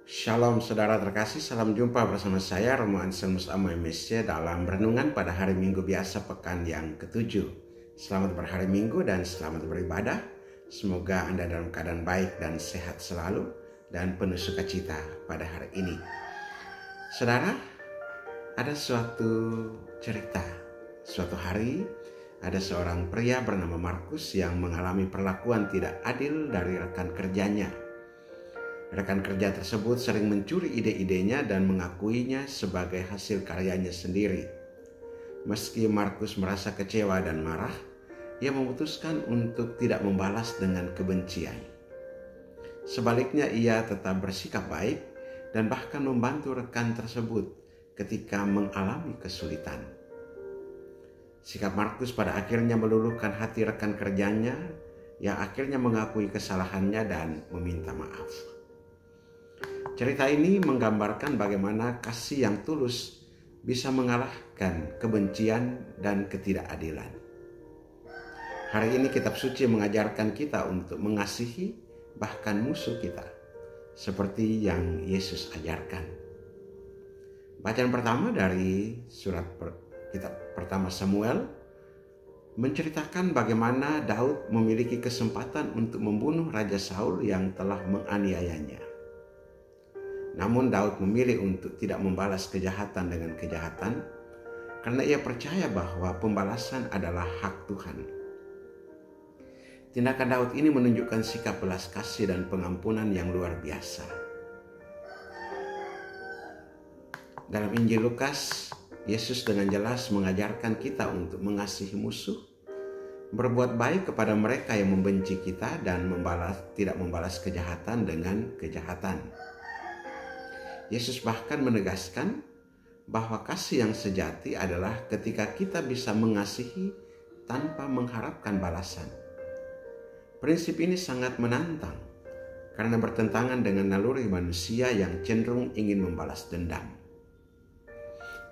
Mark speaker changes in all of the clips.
Speaker 1: Shalom saudara terkasih, salam jumpa bersama saya Romo Anselmus Amo MSC dalam renungan pada hari Minggu biasa pekan yang ke-7. Selamat berhari Minggu dan selamat beribadah. Semoga Anda dalam keadaan baik dan sehat selalu dan penuh sukacita pada hari ini. Saudara, ada suatu cerita. Suatu hari ada seorang pria bernama Markus yang mengalami perlakuan tidak adil dari rekan kerjanya. Rekan kerja tersebut sering mencuri ide-idenya dan mengakuinya sebagai hasil karyanya sendiri. Meski Markus merasa kecewa dan marah, ia memutuskan untuk tidak membalas dengan kebencian. Sebaliknya, ia tetap bersikap baik dan bahkan membantu rekan tersebut ketika mengalami kesulitan. Sikap Markus pada akhirnya meluluhkan hati rekan kerjanya yang akhirnya mengakui kesalahannya dan meminta maaf. Cerita ini menggambarkan bagaimana kasih yang tulus bisa mengalahkan kebencian dan ketidakadilan. Hari ini kitab suci mengajarkan kita untuk mengasihi bahkan musuh kita, seperti yang Yesus ajarkan. Bacaan pertama dari kitab pertama Samuel menceritakan bagaimana Daud memiliki kesempatan untuk membunuh Raja Saul yang telah menganiayanya. Namun Daud memilih untuk tidak membalas kejahatan dengan kejahatan karena ia percaya bahwa pembalasan adalah hak Tuhan. Tindakan Daud ini menunjukkan sikap belas kasih dan pengampunan yang luar biasa. Dalam Injil Lukas, Yesus dengan jelas mengajarkan kita untuk mengasihi musuh, berbuat baik kepada mereka yang membenci kita dan tidak membalas kejahatan dengan kejahatan. Yesus bahkan menegaskan bahwa kasih yang sejati adalah ketika kita bisa mengasihi tanpa mengharapkan balasan. Prinsip ini sangat menantang karena bertentangan dengan naluri manusia yang cenderung ingin membalas dendam.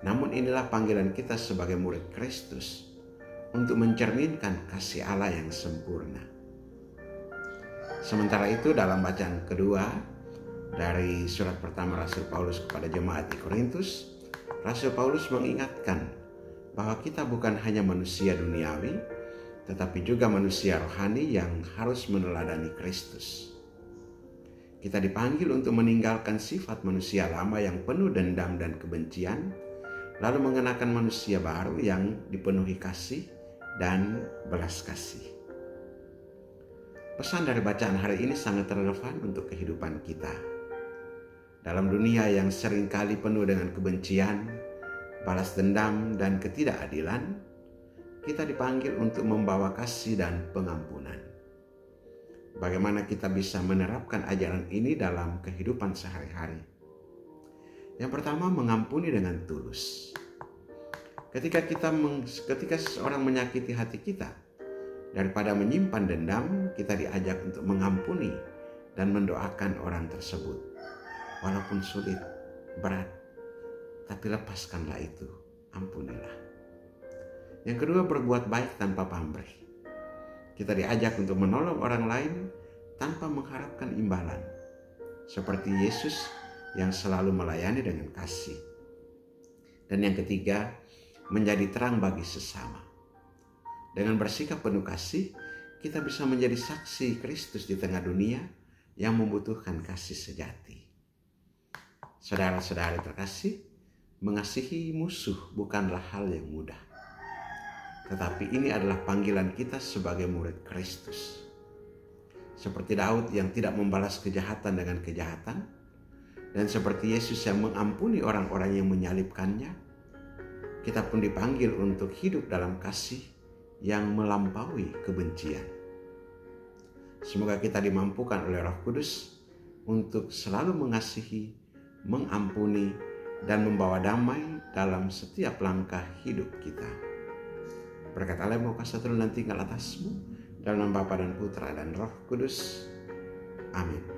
Speaker 1: Namun inilah panggilan kita sebagai murid Kristus untuk mencerminkan kasih Allah yang sempurna. Sementara itu dalam bacaan kedua dari surat pertama Rasul Paulus kepada jemaat di Korintus, Rasul Paulus mengingatkan bahwa kita bukan hanya manusia duniawi, tetapi juga manusia rohani yang harus meneladani Kristus. Kita dipanggil untuk meninggalkan sifat manusia lama yang penuh dendam dan kebencian, lalu mengenakan manusia baru yang dipenuhi kasih dan belas kasih. Pesan dari bacaan hari ini sangat relevan untuk kehidupan kita. Dalam dunia yang seringkali penuh dengan kebencian, balas dendam, dan ketidakadilan, kita dipanggil untuk membawa kasih dan pengampunan. Bagaimana kita bisa menerapkan ajaran ini dalam kehidupan sehari-hari? Yang pertama, mengampuni dengan tulus. Ketika seseorang menyakiti hati kita, daripada menyimpan dendam, kita diajak untuk mengampuni dan mendoakan orang tersebut. Walaupun sulit, berat, tapi lepaskanlah itu, ampunilah. Yang kedua, berbuat baik tanpa pamrih. Kita diajak untuk menolong orang lain tanpa mengharapkan imbalan, seperti Yesus yang selalu melayani dengan kasih. Dan yang ketiga, menjadi terang bagi sesama. Dengan bersikap penuh kasih, kita bisa menjadi saksi Kristus di tengah dunia yang membutuhkan kasih sejati. Saudara-saudari terkasih, mengasihi musuh bukanlah hal yang mudah. Tetapi ini adalah panggilan kita sebagai murid Kristus. Seperti Daud yang tidak membalas kejahatan dengan kejahatan, dan seperti Yesus yang mengampuni orang-orang yang menyalibkannya, kita pun dipanggil untuk hidup dalam kasih yang melampaui kebencian. Semoga kita dimampukan oleh Roh Kudus untuk selalu mengasihi, mengampuni, dan membawa damai dalam setiap langkah hidup kita. Berkat Allah mau kasih turun dan tinggal atasmu, dalam nama Bapa dan Putra dan Roh Kudus. Amin.